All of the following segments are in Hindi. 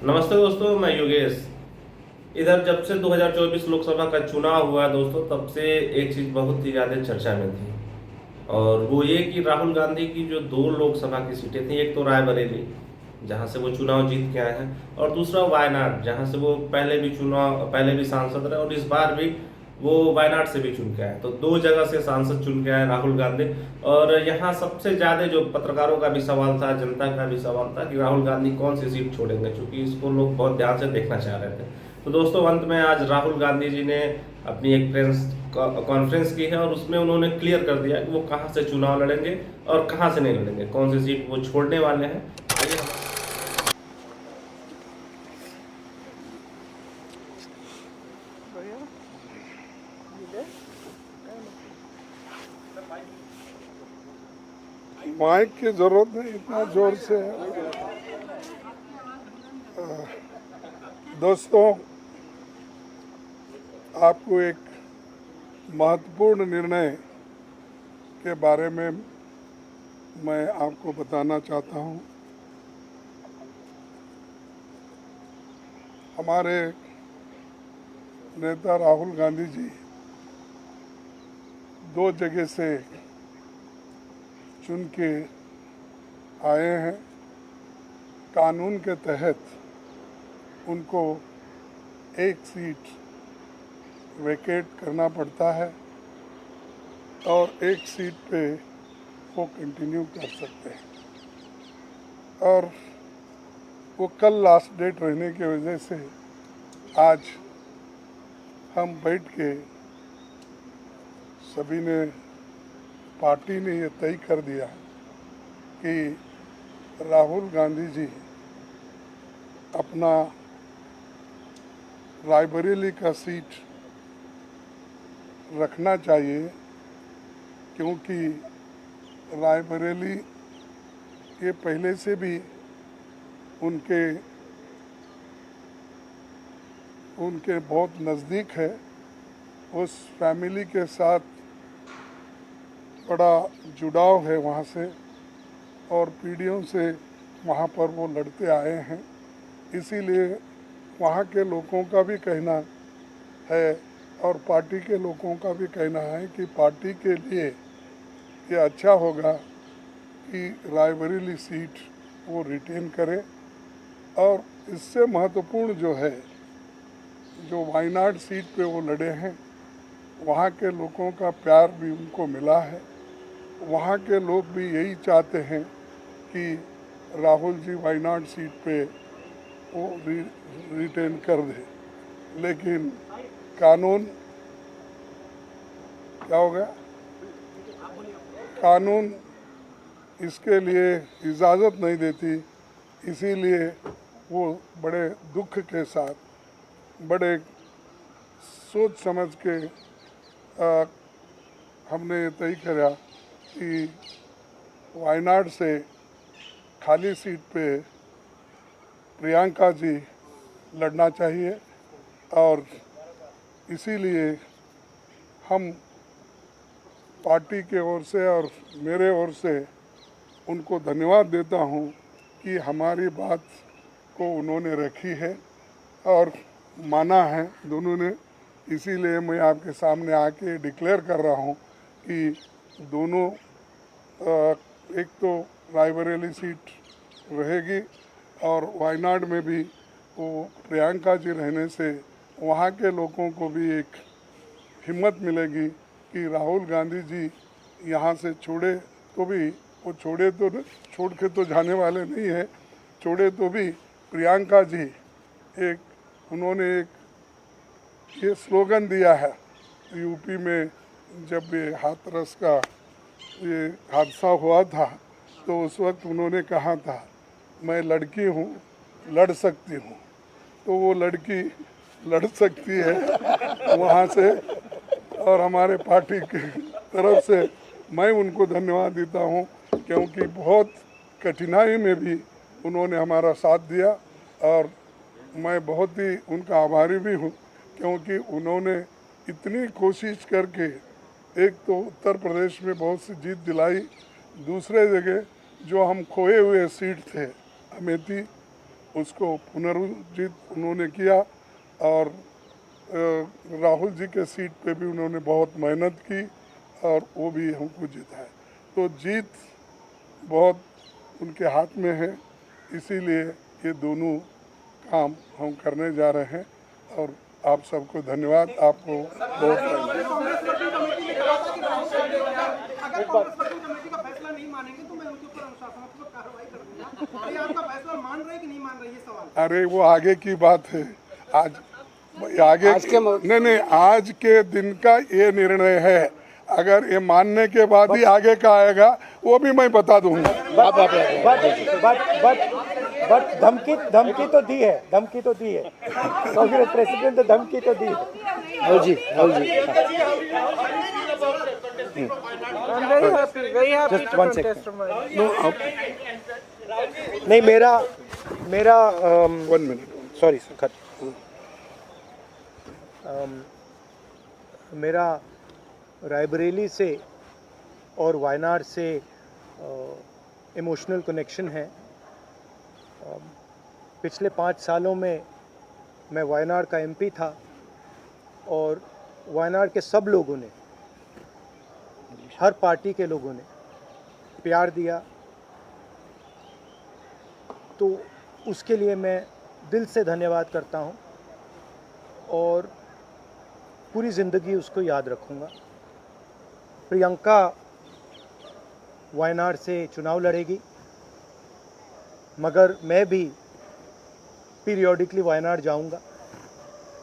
नमस्ते दोस्तों, मैं योगेश। इधर जब से 2024 लोकसभा का चुनाव हुआ दोस्तों, तब से एक चीज़ बहुत ही ज़्यादा चर्चा में थी। और वो ये कि राहुल गांधी की जो दो लोकसभा की सीटें थी, एक तो रायबरेली जहां से वो चुनाव जीत के आए हैं, और दूसरा वायनाड जहां से वो पहले भी सांसद रहे और इस बार भी वो वायनाड से भी चुन के आए। तो दो जगह से सांसद चुन के आए राहुल गांधी। और यहाँ सबसे ज़्यादा जो पत्रकारों का भी सवाल था, जनता का भी सवाल था कि राहुल गांधी कौन सी सीट छोड़ेंगे, क्योंकि इसको लोग बहुत ध्यान से देखना चाह रहे थे। तो दोस्तों, अंत में आज राहुल गांधी जी ने अपनी एक प्रेस कॉन्फ्रेंस की है और उसमें उन्होंने क्लियर कर दिया कि वो कहाँ से चुनाव लड़ेंगे और कहाँ से नहीं लड़ेंगे, कौन सी सीट वो छोड़ने वाले हैं। आइए माइक की जरूरत नहीं, इतना जोर से। दोस्तों, आपको एक महत्वपूर्ण निर्णय के बारे में मैं आपको बताना चाहता हूं। हमारे नेता राहुल गांधी जी दो जगह से चुन के आए हैं। कानून के तहत उनको एक सीट वेकेट करना पड़ता है और एक सीट पे वो कंटिन्यू कर सकते हैं। और वो कल लास्ट डेट रहने की वजह से आज हम बैठ के सभी ने, पार्टी ने ये तय कर दिया कि राहुल गांधी जी अपना रायबरेली का सीट रखना चाहिए, क्योंकि रायबरेली ये पहले से भी उनके बहुत नज़दीक है। उस फैमिली के साथ बड़ा जुड़ाव है वहाँ से, और पीढ़ियों से वहाँ पर वो लड़ते आए हैं। इसीलिए वहाँ के लोगों का भी कहना है और पार्टी के लोगों का भी कहना है कि पार्टी के लिए ये अच्छा होगा कि रायबरेली सीट वो रिटेन करे। और इससे महत्वपूर्ण जो है, जो वायनाड सीट पे वो लड़े हैं, वहाँ के लोगों का प्यार भी उनको मिला है। वहाँ के लोग भी यही चाहते हैं कि राहुल जी वायनाड सीट पे वो रिटेन कर दे। लेकिन कानून क्या हो गया, कानून इसके लिए इजाज़त नहीं देती। इसीलिए वो बड़े दुख के साथ, बड़े सोच समझ के हमने तय किया कि वायनाड से खाली सीट पे प्रियंका जी लड़ना चाहिए। और इसीलिए हम पार्टी के ओर से और मेरे ओर से उनको धन्यवाद देता हूं कि हमारी बात को उन्होंने रखी है और माना है दोनों ने। इसीलिए मैं आपके सामने आके डिक्लेयर कर रहा हूं कि दोनों, एक तो रायबरेली सीट रहेगी और वायनाड में भी वो प्रियंका जी रहने से वहाँ के लोगों को भी एक हिम्मत मिलेगी कि राहुल गांधी जी यहाँ से छोड़े तो भी, वो छोड़ के तो जाने वाले नहीं है, छोड़े तो भी प्रियंका जी उन्होंने एक ये स्लोगन दिया है यूपी में। जब ये हाथरस का ये हादसा हुआ था तो उस वक्त उन्होंने कहा था, मैं लड़की हूँ, लड़ सकती हूँ। तो वो लड़की लड़ सकती है वहाँ से। और हमारे पार्टी की तरफ से मैं उनको धन्यवाद देता हूँ, क्योंकि बहुत कठिनाई में भी उन्होंने हमारा साथ दिया। और मैं बहुत ही उनका आभारी भी हूँ, क्योंकि उन्होंने इतनी कोशिश करके एक तो उत्तर प्रदेश में बहुत सी जीत दिलाई, दूसरे जगह जो हम खोए हुए सीट थे अमेठी, उसको पुनरुज्जीत उन्होंने किया और राहुल जी के सीट पे भी उन्होंने बहुत मेहनत की और वो भी हमको जिताए। तो जीत बहुत उनके हाथ में है, इसीलिए ये दोनों काम हम करने जा रहे हैं। और आप सबको धन्यवाद, आपको बहुत अगर कांग्रेस वर्किंग कमेटी का फैसला नहीं मानेंगे तो मैं उनके ऊपर अनुशासनात्मक कार्रवाई कर दूंगा। ये आपका फैसला मान रहे कि नहीं मान रहे, ये सवाल। अरे वो आगे की बात है। आज नहीं, आज के दिन का ये निर्णय है। अगर ये मानने के बाद ही आगे का आएगा वो भी मैं बता दूंगा। बट धमकी तो दी है, कांग्रेस प्रेसिडेंट ने धमकी तो दी है। जी I'm very happy Just to one contest second. from नहीं, मेरा 1 मिनट। Sorry cut. मेरा रायबरेली से और वायनाड से इमोशनल कनेक्शन है। पिछले 5 सालों में मैं वायनाड का एमपी था और वायनाड के सब लोगों ने, हर पार्टी के लोगों ने प्यार दिया, तो उसके लिए मैं दिल से धन्यवाद करता हूं और पूरी ज़िंदगी उसको याद रखूंगा। प्रियंका वायनाड से चुनाव लड़ेगी, मगर मैं भी पीरियोडिकली वायनाड जाऊंगा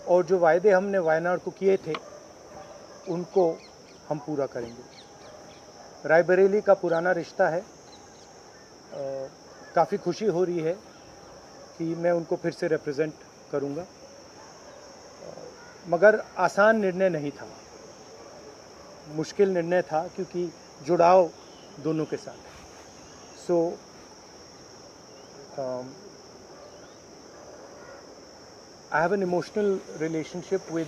और जो वायदे हमने वायनाड को किए थे उनको हम पूरा करेंगे। रायबरेली का पुराना रिश्ता है, काफ़ी खुशी हो रही है कि मैं उनको फिर से रिप्रेजेंट करूंगा, मगर आसान निर्णय नहीं था, मुश्किल निर्णय था क्योंकि जुड़ाव दोनों के साथ है। सो I have an emotional relationship with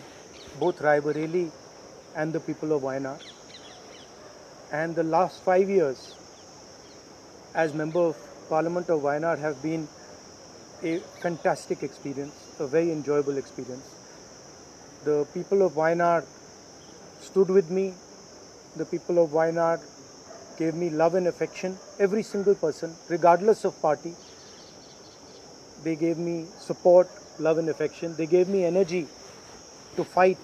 both Raebareli and the people of Wayanad. And the last 5 years as Member of Parliament of Wayanad have been a fantastic experience, a very enjoyable experience. The people of Wayanad stood with me. The people of Wayanad gave me love and affection. Every single person, regardless of party, they gave me support, love and affection. They gave me energy to fight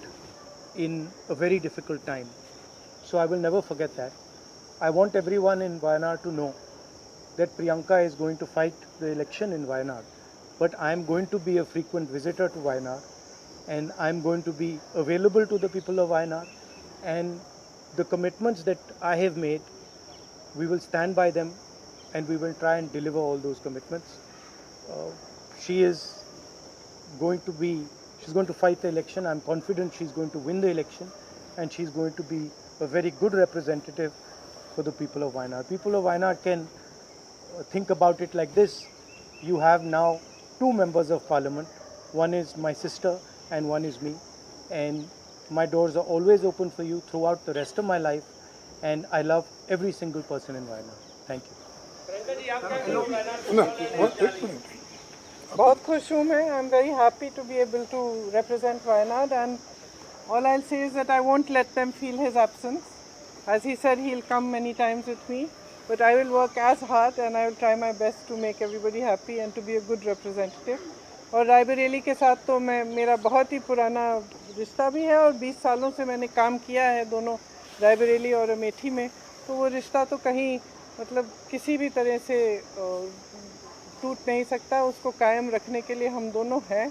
in a very difficult time. So I will never forget that. I want everyone in Wayanad to know that Priyanka is going to fight the election in Wayanad. But I am going to be a frequent visitor to Wayanad, and I am going to be available to the people of Wayanad. And the commitments that I have made, we will stand by them and we will try and deliver all those commitments. She's going to fight the election. I'm confident she's going to win the election, and she's going to be a very good representative for the people of Wayanad. People of Wayanad can think about it like this. You have now 2 members of parliament. One is my sister and one is me. And my doors are always open for you throughout the rest of my life. And I love every single person in Wayanad. Thank you. बहुत खुश हूँ मैं. I'm very happy to be able to represent Wayanad, and all I'll say is that I won't let them feel his absence. As he said, he'll come many times with me, but I will work as hard and I will try my best to make everybody happy and to be a good representative. और रायबरेली के साथ तो मेरा बहुत ही पुराना रिश्ता भी है और 20 सालों से मैंने काम किया है दोनों रायबरेली और अमेठी में, तो वो रिश्ता तो कहीं मतलब किसी भी तरह से टूट नहीं सकता. उसको कायम रखने के लिए हम दोनों हैं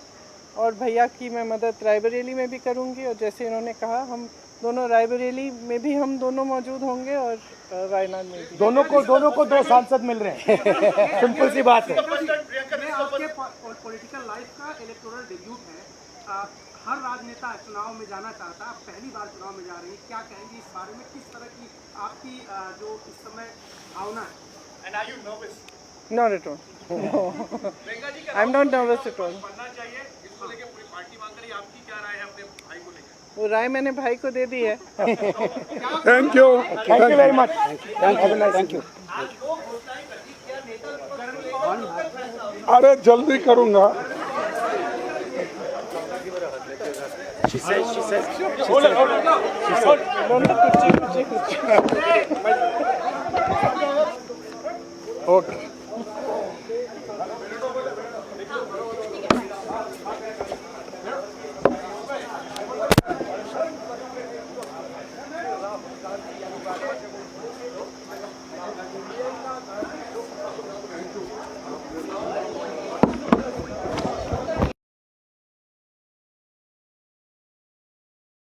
और भैया की मैं मदद रायबरेली में भी करूंगी, और जैसे इन्होंने कहा हम दोनों रायबरेली में भी हम दोनों मौजूद होंगे और वायनाड में भी. दोनों को 2 सांसद मिल रहे हैं. सिंपल सी बात है. आपके पॉलिटिकल लाइफ का इलेक्टोरल डेब्यूट है. हर राजनेता चुनाव में जाना चाहता है, आप पहली बार चुनाव में जा रही है, क्या कहेंगे इस बारे में? किस तरह की आपकी जो इस समय भावना है? And are you nervous? Not at all. No. I'm not nervous at all. बनना चाहिए, इसको लेके पूरी पार्टी मांग रही है. आपकी क्या राय है अपने भाई को लेकर? वो राय मैंने भाई को दे दी है. Thank you very much. Thank you. अरे जल्दी करूँगा। She says. ओके।